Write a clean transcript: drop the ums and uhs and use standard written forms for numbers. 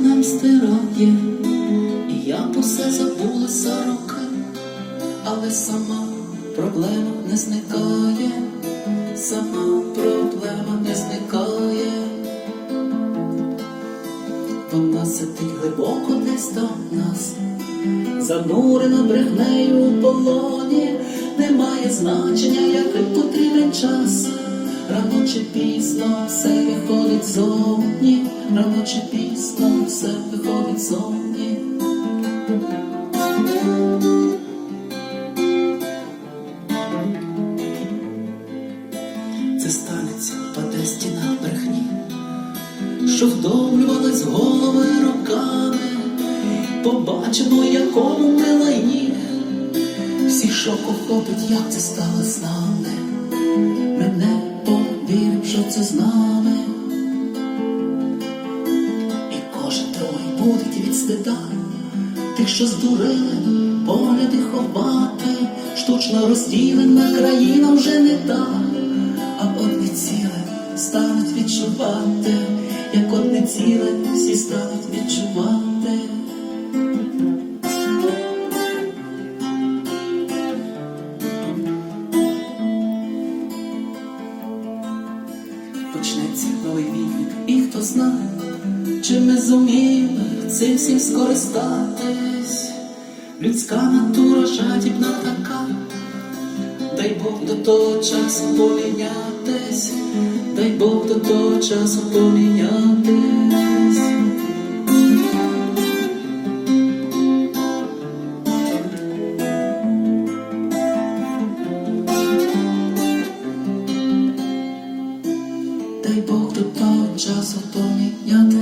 вогнем стирає, і я б усе забула за роки, але сама проблема не зникає, сама проблема не зникає. Вона сидить глибоко десь до нас, занурена брехнею у полоні. Немає значення, який потрібен час, рано чи пізно все виходить зовні, рано чи пізно все виходить зовні. Це станеться, паде стіна брехні, що вдовлювалась голови роками. Побачимо, якому ми лайні. Всі шок охопить, як це стало з нами. Ми не повірим, що це з нами. І кожен другий буде від стида тих, що здурили погляди ховати. Штучно розділена країна вже не та, а одне ціле стануть відчувати, як одне ціле всі стануть відчувати. Почнеться новий вік, і хто знає, чи ми зуміємо цим всім скористатись. Людська натура жадібна така, дай Бог до того часу помінятись, дай Бог до того часу помінятись. Дай Бог до того часу поміняти.